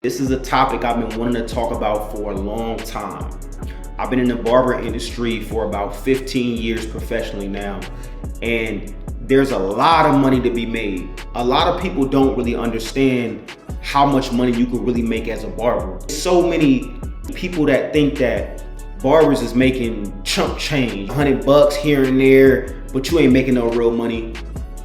This is a topic I've been wanting to talk about for a long time. I've been in the barber industry for about 15 years professionally now, and there's a lot of money to be made. A lot of people don't really understand how much money you can really make as a barber. So many people that think that barbers is making chump change, 100 bucks here and there, but you ain't making no real money.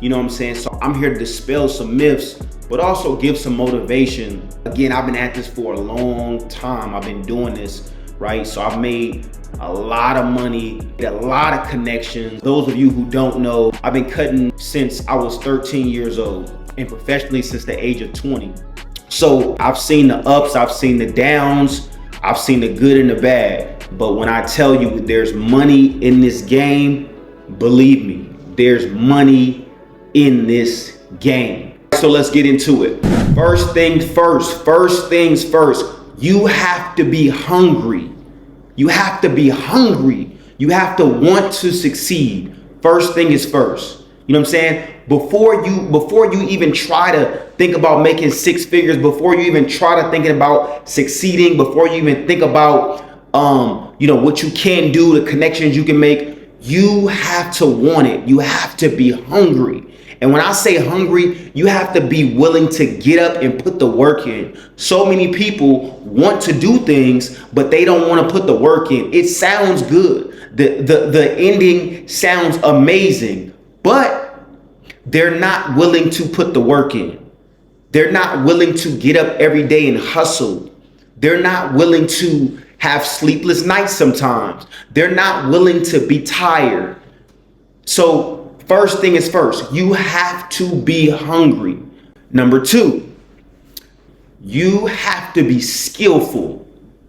You know what I'm saying? So I'm here to dispel some myths, but also give some motivation. Again, I've been at this for a long time. I've been doing this, right? So I've made a lot of money, a lot of connections. Those of you who don't know, I've been cutting since I was 13 years old and professionally since the age of 20. So I've seen the ups, I've seen the downs, I've seen the good and the bad. But when I tell you there's money in this game, believe me, there's money in this game. So let's get into it. First things first, you have to be hungry. You have to be hungry. You have to want to succeed. First thing is first. You know what I'm saying? Before you even try to think about making six figures, before you even try to thinking about succeeding, before you even think about what you can do, the connections you can make, you have to want it. You have to be hungry. And when I say hungry, you have to be willing to get up and put the work in. So many people want to do things, but they don't want to put the work in. It sounds good. The ending sounds amazing, but they're not willing to put the work in. They're not willing to get up every day and hustle. They're not willing to have sleepless nights sometimes. They're not willing to be tired. So first thing is first, you have to be hungry. Number two, you have to be skillful,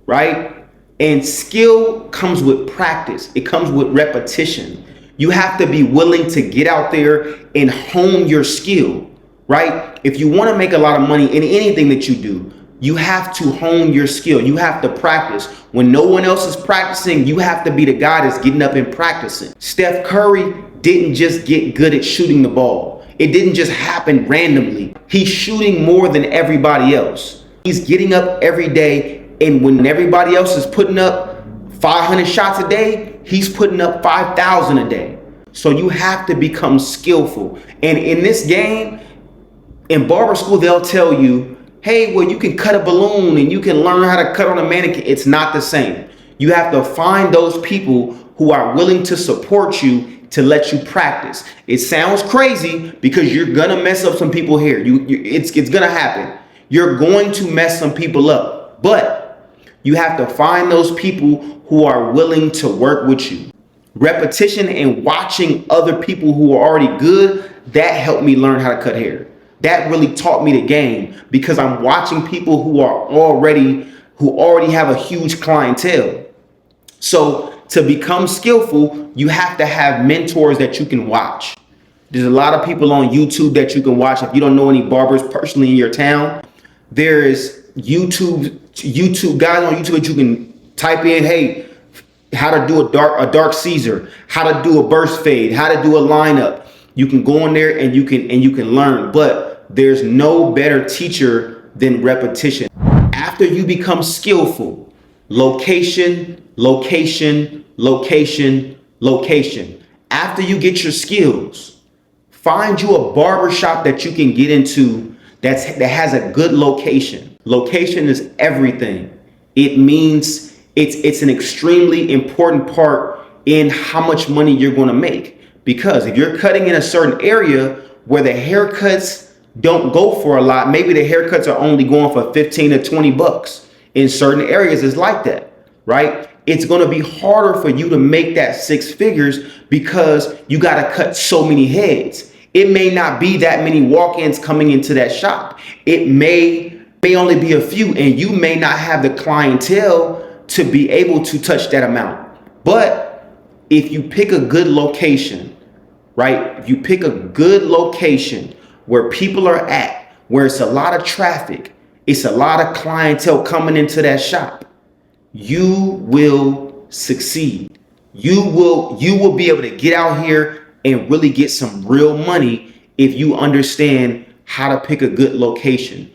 right? And skill comes with practice. It comes with repetition. You have to be willing to get out there and hone your skill, right? If you want to make a lot of money in anything that you do, you have to hone your skill. You have to practice. When no one else is practicing, you have to be the guy that's getting up and practicing. Steph Curry didn't just get good at shooting the ball. It didn't just happen randomly. He's shooting more than everybody else. He's getting up every day, and when everybody else is putting up 500 shots a day, he's putting up 5,000 a day. So you have to become skillful. And in this game, in barber school, they'll tell you, hey, well, you can cut a balloon and you can learn how to cut on a mannequin. It's not the same. You have to find those people who are willing to support you to let you practice. It sounds crazy because you're gonna mess up some people here. It's gonna happen. You're going to mess some people up, but you have to find those people who are willing to work with you. Repetition and watching other people who are already good, that helped me learn how to cut hair. That really taught me the game because I'm watching people who already have a huge clientele. So to become skillful, you have to have mentors that you can watch. There's a lot of people on YouTube that you can watch. If you don't know any barbers personally in your town, there is YouTube guys on YouTube that you can type in, hey, how to do a dark Caesar, how to do a burst fade, how to do a lineup. You can go in there and you can learn, but there's no better teacher than repetition. After you become skillful, location. After you get your skills, find you a barber shop that you can get into that has a good location. Location is everything. It means it's an extremely important part in how much money you're going to make. Because if you're cutting in a certain area where the haircuts don't go for a lot, maybe the haircuts are only going for 15 to 20 bucks. In certain areas, it's like that, right? It's going to be harder for you to make that six figures because you got to cut so many heads. It may not be that many walk-ins coming into that shop. It may only be a few, and you may not have the clientele to be able to touch that amount. But if you pick a good location, right? If you pick a good location where people are at, where it's a lot of traffic, it's a lot of clientele coming into that shop, you will succeed. You will be able to get out here and really get some real money if you understand how to pick a good location.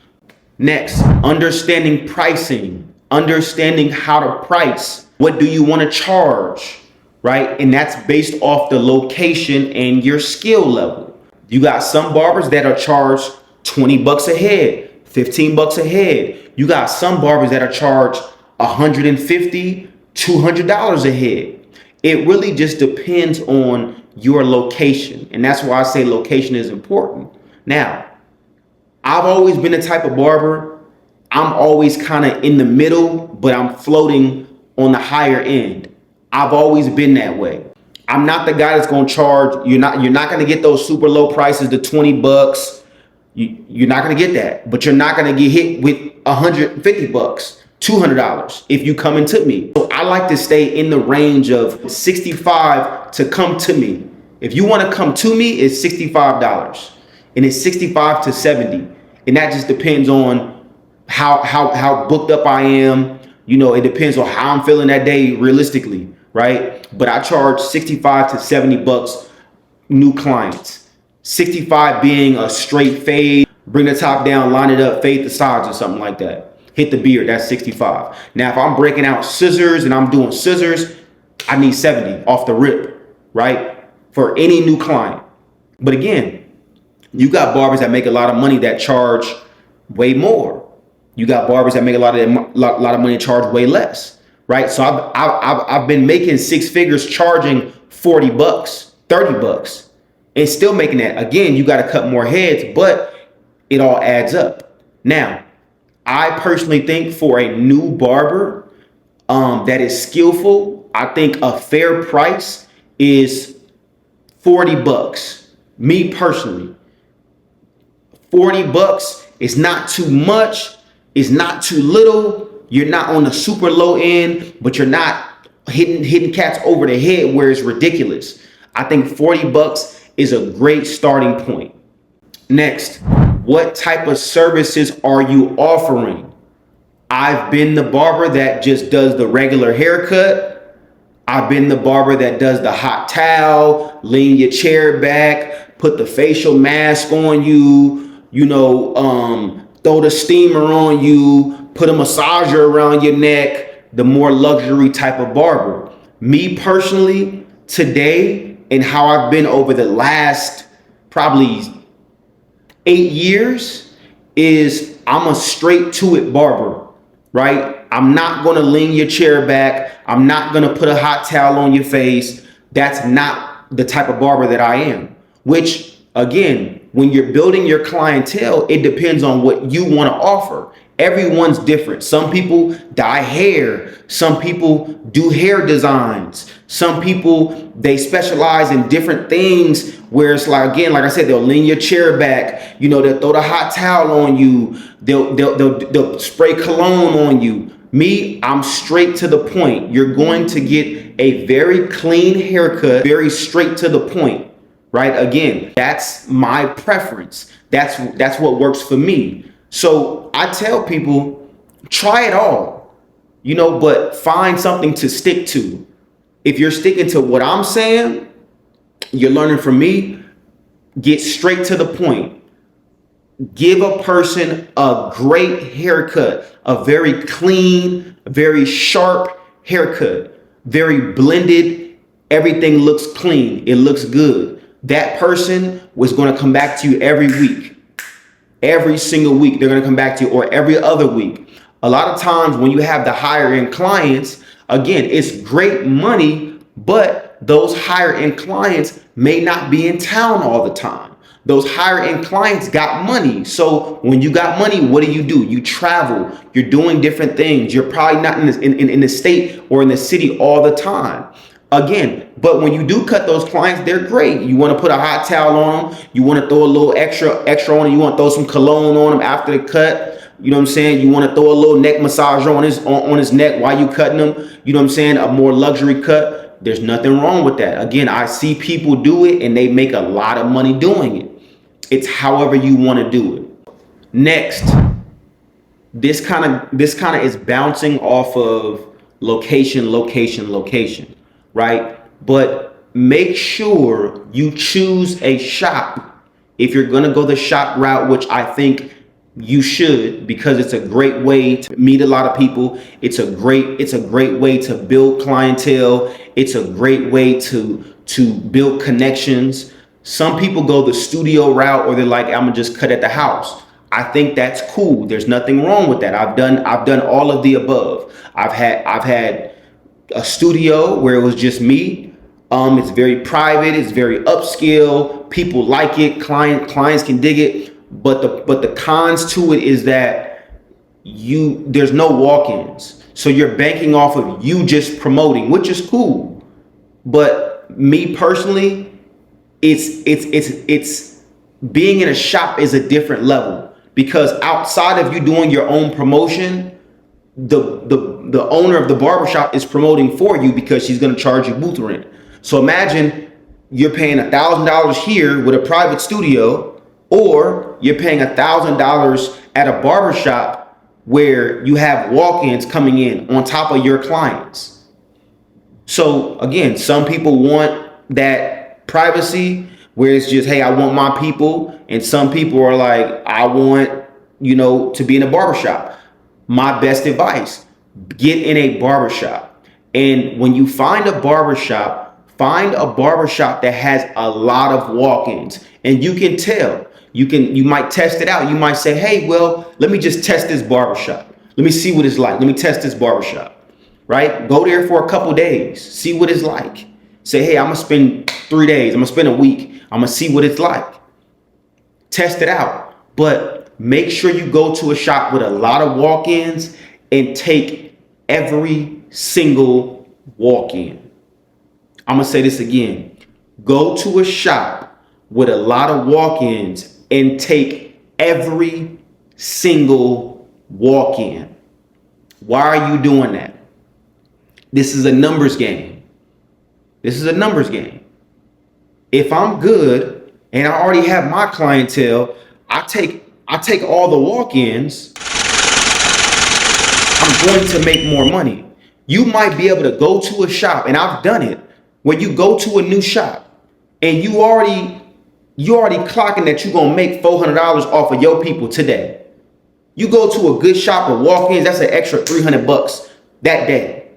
Next, understanding pricing, understanding how to price. What do you want to charge, right? And that's based off the location and your skill level. You got some barbers that are charged 20 bucks a head, 15 bucks a head. You got some barbers that are charged $150, $200 a head. It really just depends on your location. And that's why I say location is important. Now, I've always been the type of barber, I'm always kind of in the middle, but I'm floating on the higher end. I've always been that way. I'm not the guy that's going to charge. You're not going to get those super low prices, the 20 bucks. You're not going to get that, but you're not going to get hit with 150 bucks, $200 if you come into me. So I like to stay in the range of 65 to come to me. If you want to come to me, it's $65, and it's 65 to 70. And that just depends on how booked up I am. You know, it depends on how I'm feeling that day realistically, right? But I charge 65 to 70 bucks new clients. 65 being a straight fade, bring the top down, line it up, fade the sides or something like that. Hit the beard, that's 65. Now, if I'm breaking out scissors and I'm doing scissors, I need 70 off the rip, right? For any new client. But again, you got barbers that make a lot of money that charge way more. You got barbers that make a lot of money and charge way less, right? So I've been making six figures charging 40 bucks, 30 bucks, and still making that. Again, you got to cut more heads, but it all adds up. Now, I personally think for a new barber that is skillful, I think a fair price is 40 bucks. Me personally, 40 bucks is not too much. It's not too little. You're not on the super low end, but you're not hitting cats over the head where it's ridiculous. I think 40 bucks is a great starting point. Next, what type of services are you offering? I've been the barber that just does the regular haircut. I've been the barber that does the hot towel, lean your chair back, put the facial mask on you, throw the steamer on you, put a massager around your neck, the more luxury type of barber. Me personally, today, and how I've been over the last probably 8 years, is I'm a straight to it barber, right? I'm not gonna lean your chair back. I'm not gonna put a hot towel on your face. That's not the type of barber that I am. Which, again, when you're building your clientele, it depends on what you want to offer. Everyone's different. Some people dye hair. Some people do hair designs. Some people, they specialize in different things where it's like, again, like I said, they'll lean your chair back. They'll throw the hot towel on you. They'll spray cologne on you. Me, I'm straight to the point. You're going to get a very clean haircut, very straight to the point. Right? Again, that's my preference. That's what works for me. So I tell people, try it all, but find something to stick to. If you're sticking to what I'm saying, you're learning from me, get straight to the point. Give a person a great haircut, a very clean, very sharp haircut, very blended. Everything looks clean. It looks good. That person was going to come back to you every week. Every single week, they're going to come back to you, or every other week. A lot of times when you have the higher end clients, again, it's great money, but those higher end clients may not be in town all the time. Those higher end clients got money. So when you got money, what do? You travel. You're doing different things. You're probably not in the state or in the city all the time. Again, but when you do cut those clients, they're great. You want to put a hot towel on them. You want to throw a little extra on them. You want to throw some cologne on them after the cut. You know what I'm saying? You want to throw a little neck massager on his neck while you cutting them. You know what I'm saying? A more luxury cut. There's nothing wrong with that. Again, I see people do it and they make a lot of money doing it. It's however you want to do it. Next, this kind of is bouncing off of location, right? But make sure you choose a shop. If you're going to go the shop route, which I think You should, because it's a great way to meet a lot of people. It's a great way to build clientele. It's a great way to build connections. Some people go the studio route, or they're like, I'm gonna just cut at the house. I think that's cool. There's nothing wrong with that. I've done all of the above. I've had a studio where it was just me. It's very private. It's very upscale. People like it. Clients can dig it. But the cons to it is that there's no walk-ins. So you're banking off of you just promoting, which is cool. But me personally, it's being in a shop is a different level, because outside of you doing your own promotion, the owner of the barbershop is promoting for you, because she's going to charge you booth rent. So imagine you're paying $1,000 here with a private studio, or you're paying $1,000 at a barbershop where you have walk-ins coming in on top of your clients. So again, some people want that privacy where it's just, hey, I want my people. And some people are like, I want, to be in a barbershop. My best advice, get in a barbershop. And when you find a barbershop that has a lot of walk-ins, and you can tell. You might test it out. You might say, hey, well, let me just test this barbershop. Let me see what it's like. Let me test this barbershop, right? Go there for a couple days. See what it's like. Say, hey, I'm going to spend 3 days. I'm going to spend a week. I'm going to see what it's like. Test it out. But make sure you go to a shop with a lot of walk-ins and take every single walk-in. I'm going to say this again. Go to a shop with a lot of walk-ins and take every single walk-in. Why are you doing that? This is a numbers game. This is a numbers game. If I'm good and I already have my clientele, I take all the walk-ins, I'm going to make more money. You might be able to go to a shop, and I've done it, where you go to a new shop and you already clocking that you're gonna make $400 off of your people today. You go to a good shop with walk-ins, that's an extra $300 that day.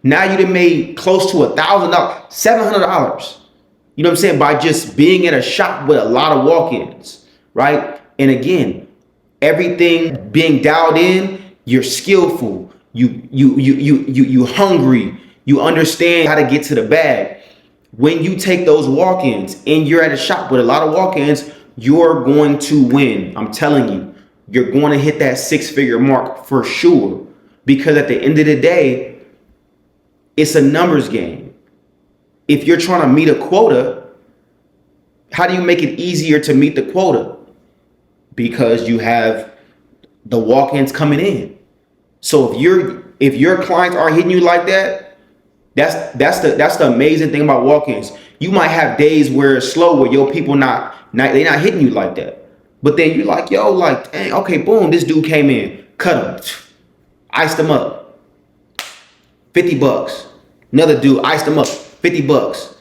Now you done made close to $1,000, $700. You know what I'm saying? By just being at a shop with a lot of walk-ins, right? And again, everything being dialed in, you're skillful, you hungry, you understand how to get to the bag. When you take those walk-ins and you're at a shop with a lot of walk-ins, you're going to win. I'm telling you, you're going to hit that 6-figure mark for sure. Because at the end of the day, it's a numbers game. If you're trying to meet a quota, how do you make it easier to meet the quota? Because you have the walk-ins coming in. So if your clients are hitting you like that, that's the amazing thing about walk-ins. You might have days where it's slow, where your people they're not hitting you like that. But then you're like, yo, like, dang, okay, boom, this dude came in, cut him, iced him up, $50. Another dude iced him up, $50,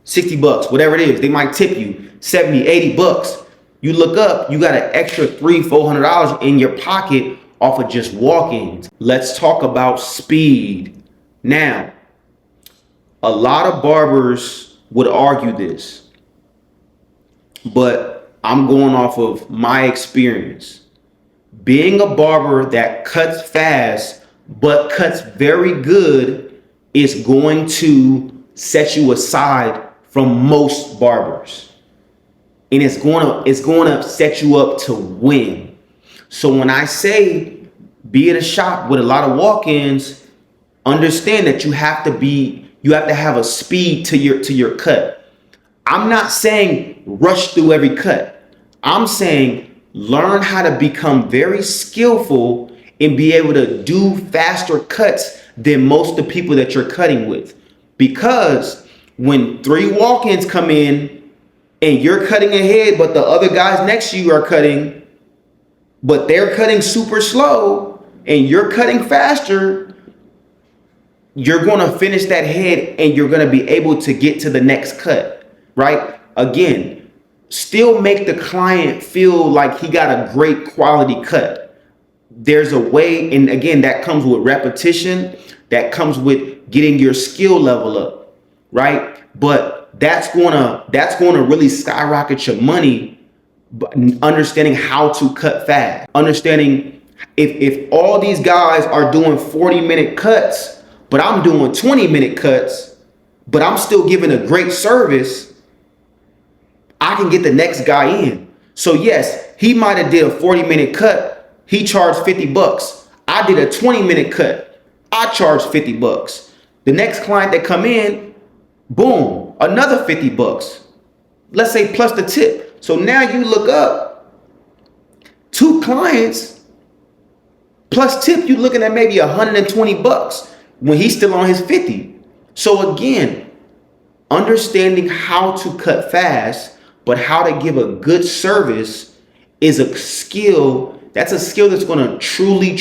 $60, whatever it is. They might tip you $70, $80. You look up, you got an extra $300-$400 in your pocket off of just walk-ins. Let's talk about speed. Now, a lot of barbers would argue this, but I'm going off of my experience. Being a barber that cuts fast but cuts very good is going to set you aside from most barbers. And it's going to set you up to win. So when I say be at a shop with a lot of walk-ins, understand that you have to have a speed to your cut. I'm not saying rush through every cut. I'm saying learn how to become very skillful and be able to do faster cuts than most of the people that you're cutting with. Because when 3 walk-ins come in and you're cutting ahead, but the other guys next to you are cutting, but they're cutting super slow and you're cutting faster, you're going to finish that head and you're going to be able to get to the next cut, right? Again, still make the client feel like he got a great quality cut. There's a way, and again, that comes with repetition, that comes with getting your skill level up, right? But that's gonna really skyrocket your money. But understanding how to cut fast, understanding if all these guys are doing 40-minute cuts, but I'm doing 20-minute cuts, but I'm still giving a great service, I can get the next guy in. So yes, he might have did a 40-minute cut. He charged 50 bucks. I did a 20-minute cut. I charged 50 bucks. The next client that come in, boom, another 50 bucks. Let's say plus the tip. So now you look up 2 clients plus tip, you're looking at maybe 120 bucks when he's still on his 50. So again, understanding how to cut fast, but how to give a good service is a skill. That's a skill that's going to truly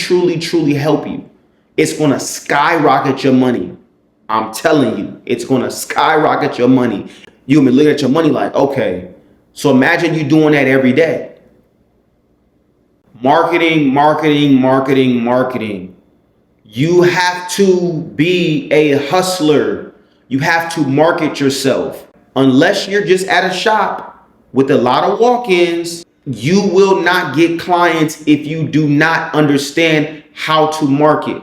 help you. It's going to skyrocket your money. I'm telling you, it's going to skyrocket your money. You'll be looking at your money like, okay, so imagine you doing that every day. Marketing. You have to be a hustler. You have to market yourself. Unless you're just at a shop with a lot of walk-ins, you will not get clients if you do not understand how to market.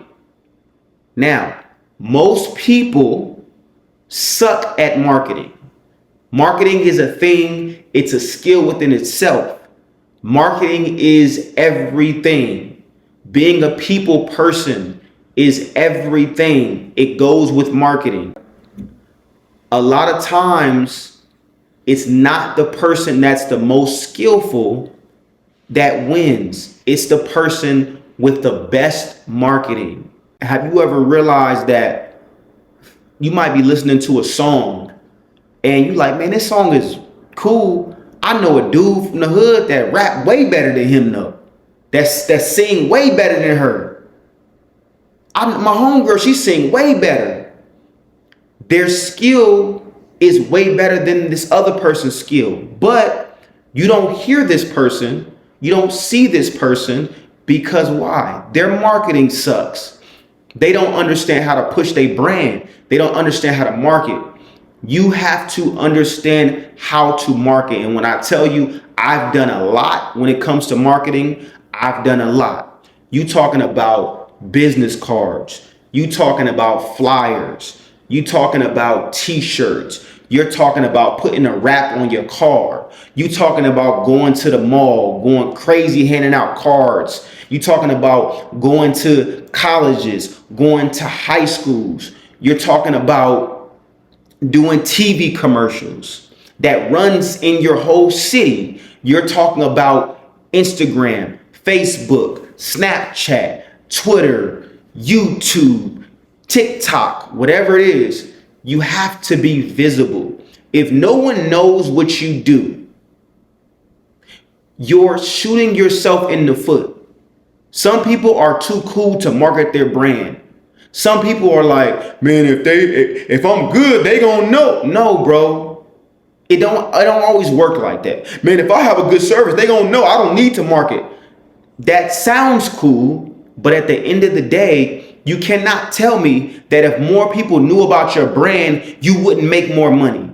Now, most people suck at marketing. Marketing is a thing. It's a skill within itself. Marketing is everything. Being a people person is everything. It goes with marketing. A lot of times, it's not the person that's the most skillful that wins. It's the person with the best marketing. Have you ever realized that you might be listening to a song and you like, man, this song is cool. I know a dude from the hood that rap way better than him though. That sing way better than her. My homegirl, she sing way better. Their skill is way better than this other person's skill. But you don't hear this person. You don't see this person because why? Their marketing sucks. They don't understand how to push their brand. They don't understand how to market. You have to understand how to market. And when I tell you I've done a lot when it comes to marketing, I've done a lot. You talking about business cards. You talking about flyers. You talking about t-shirts. You're talking about putting a wrap on your car. You talking about going to the mall, going crazy, handing out cards. You talking about going to colleges, going to high schools. You're talking about doing TV commercials that runs in your whole city. You're talking about Instagram, Facebook, Snapchat, Twitter, YouTube, TikTok, whatever it is. You have to be visible. If no one knows what you do, you're shooting yourself in the foot. Some people are too cool to market their brand. Some people are like, man, if I'm good, they gonna know. No, bro. It don't always work like that. Man, if I have a good service, they gonna know. I don't need to market. That sounds cool, but at the end of the day, you cannot tell me that if more people knew about your brand, you wouldn't make more money.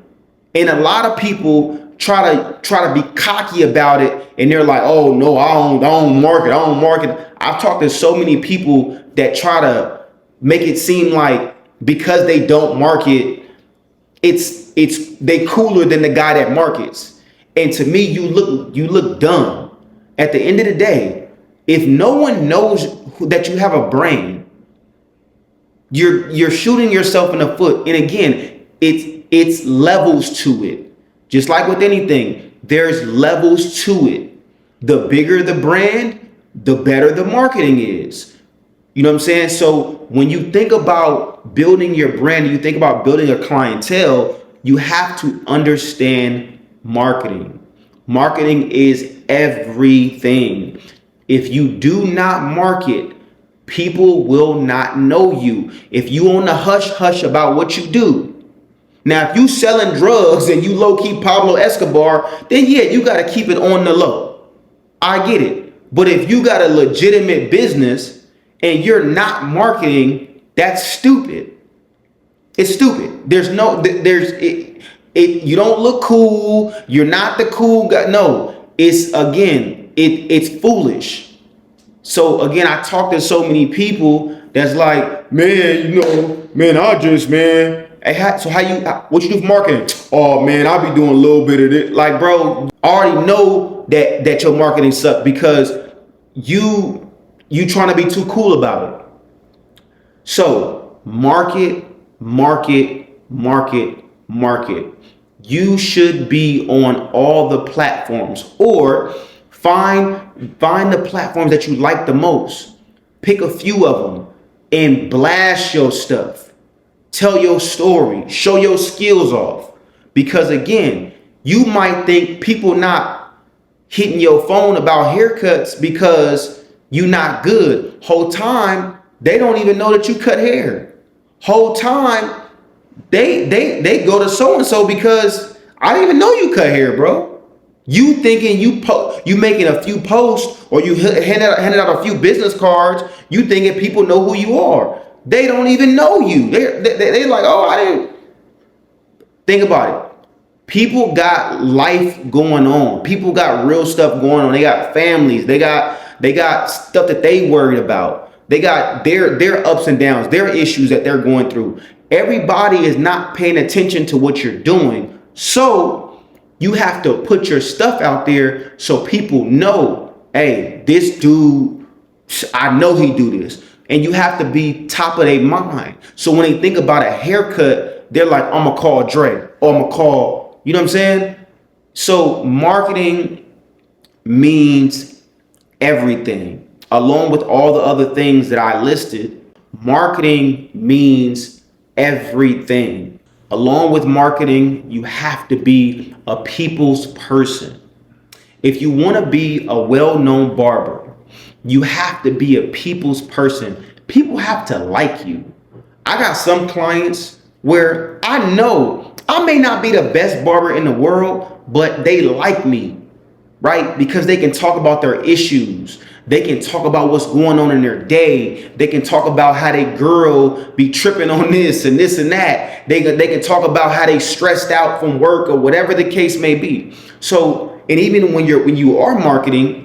And a lot of people try to be cocky about it, and they're like, oh no, I don't market. I've talked to so many people that try to make it seem like because they don't market, they cooler than the guy that markets. And to me, you look dumb. At the end of the day, if no one knows that you have a brand, you're shooting yourself in the foot. And again, it's levels to it. Just like with anything, there's levels to it. The bigger the brand, the better the marketing is. You know what I'm saying? So when you think about building your brand, you think about building a clientele, you have to understand marketing. Marketing is everything. If you do not market, people will not know you. If you on the hush hush about what you do, Now, if you selling drugs and you low-key Pablo Escobar, then yeah, you got to keep it on the low. I get it. But if you got a legitimate business and you're not marketing, that's stupid. It's stupid. You don't look cool. You're not the cool guy. No, it's foolish. So again, I talk to so many people that's like, man, hey, what you do for marketing? Oh man, I be doing a little bit of it. Like, bro, I already know that your marketing sucks because you trying to be too cool about it. So market. You should be on all the platforms, or find the platforms that you like the most. Pick a few of them and blast your stuff. Tell your story, show your skills off. Because again, you might think people not hitting your phone about haircuts because you not good. Whole time, they don't even know that you cut hair. Whole time, they go to so-and-so because I didn't even know you cut hair, bro. You thinking you making a few posts or you handing out a few business cards, you thinking people know who you are. They don't even know you. They're like, oh, I didn't. Think about it. People got life going on. People got real stuff going on. They got families. They got stuff that they worried about. They got their ups and downs, their issues that they're going through. Everybody is not paying attention to what you're doing. So you have to put your stuff out there so people know, hey, this dude, I know he do this. And you have to be top of their mind. So when they think about a haircut, they're like, I'm gonna call Dre, or I'm gonna call, you know what I'm saying? So marketing means everything. Along with all the other things that I listed, marketing means everything. Along with marketing, you have to be a people's person. If you want to be a well-known barber, you have to be a people's person. People have to like you. I got some clients where I know I may not be the best barber in the world, but they like me, right? Because they can talk about their issues. They can talk about what's going on in their day. They can talk about how they girl be tripping on this and that. They can talk about how they stressed out from work or whatever the case may be. So, and even when you are marketing,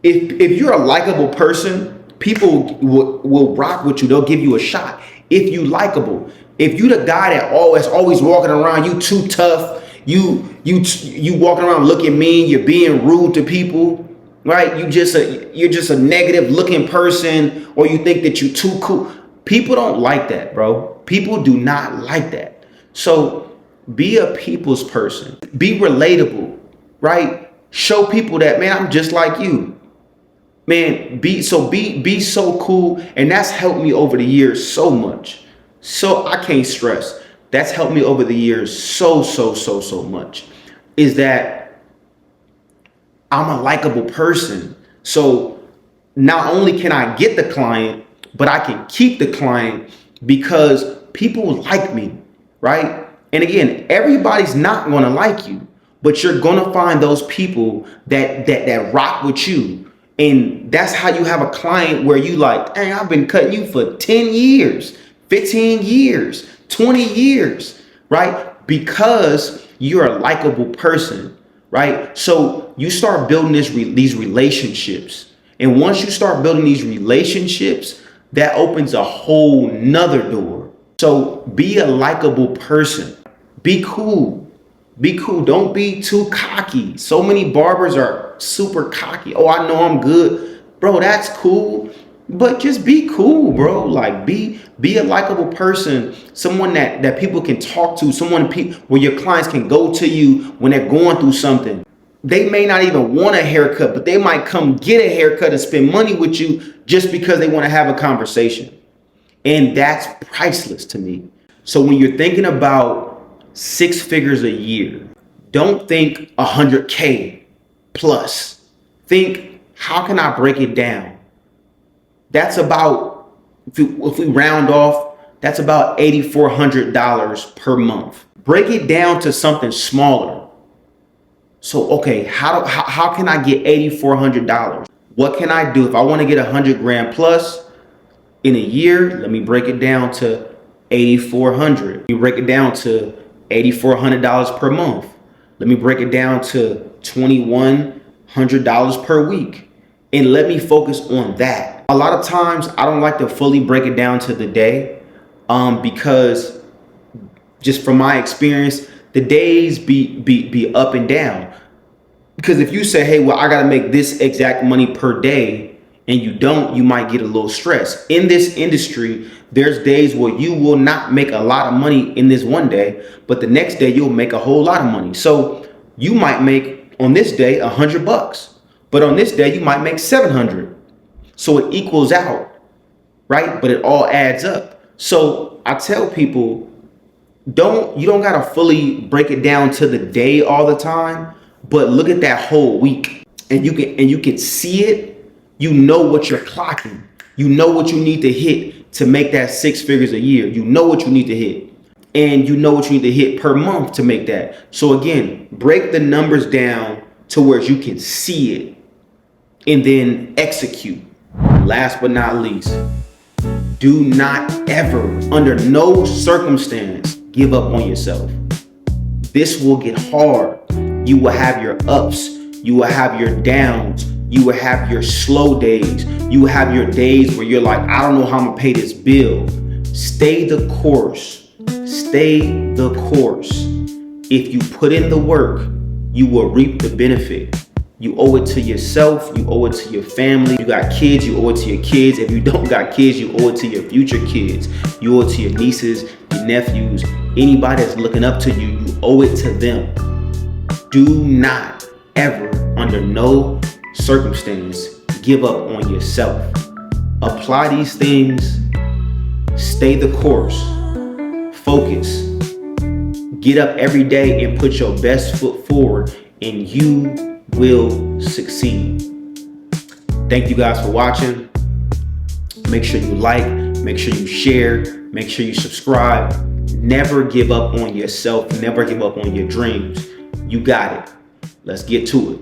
if you're a likable person, people will rock with you. They'll give you a shot. If you likable, if you the guy that always walking around, you too tough, you walking around looking mean, you're being rude to people, right? You're just a negative looking person, or you think that you're too cool. People don't like that, bro. People do not like that. So be a people's person. Be relatable, right? Show people that, man, I'm just like you. Man, be so cool. And that's helped me over the years so much. So I can't stress. That's helped me over the years so much. Is that I'm a likable person. So not only can I get the client, but I can keep the client because people like me, right? And again, everybody's not going to like you, but you're going to find those people that rock with you. And that's how you have a client where you like, dang, I've been cutting you for 10 years, 15 years, 20 years, right? Because you're a likable person, right? So you start building these relationships. And once you start building these relationships, that opens a whole nother door. So be a likable person. Be cool. Be cool. Don't be too cocky. So many barbers are super cocky. Oh, I know I'm good. Bro, that's cool. But just be cool, bro. Like be a likable person. Someone that people can talk to. Someone where your clients can go to you when they're going through something. They may not even want a haircut, but they might come get a haircut and spend money with you just because they want to have a conversation. And that's priceless to me. So when you're thinking about 6 figures a year, don't think 100K plus. Think, how can I break it down? That's about, if we round off, That's about $8,400 per month. Break it down to something smaller. So, okay, how can I get $8,400? What can I do if I want to get 100 grand plus in a year? Let me break it down to 8,400. Let me break it down to $8,400 per month. Let me break it down to $2,100 per week. And let me focus on that. A lot of times I don't like to fully break it down to the day because just from my experience, the days be up and down. Because if you say, hey, well, I got to make this exact money per day, and you don't, you might get a little stressed. In this industry, there's days where you will not make a lot of money in this one day, but the next day you'll make a whole lot of money. So you might make on this day $100, but on this day you might make 700. So it equals out, right? But it all adds up. So I tell people, you don't gotta fully break it down to the day all the time, but look at that whole week, and you can see it. You know what you're clocking. You know what you need to hit to make that 6 figures a year. You know what you need to hit, and you know what you need to hit per month to make that. So again, break the numbers down to where you can see it, and then execute. Last but not least, do not ever, under no circumstance, give up on yourself. This will get hard. You will have your ups. You will have your downs. You will have your slow days. You will have your days where you're like, I don't know how I'm gonna pay this bill. Stay the course. Stay the course. If you put in the work, you will reap the benefit. You owe it to yourself. You owe it to your family. You got kids, you owe it to your kids. If you don't got kids, you owe it to your future kids. You owe it to your nieces, your nephews, anybody that's looking up to you, you owe it to them. Do not ever, under no circumstance, give up on yourself. Apply these things. Stay the course. Focus. Get up every day and put your best foot forward, and you will succeed. Thank you guys for watching. Make sure you like, make sure you share, make sure you subscribe. Never give up on yourself. Never give up on your dreams. You got it. Let's get to it.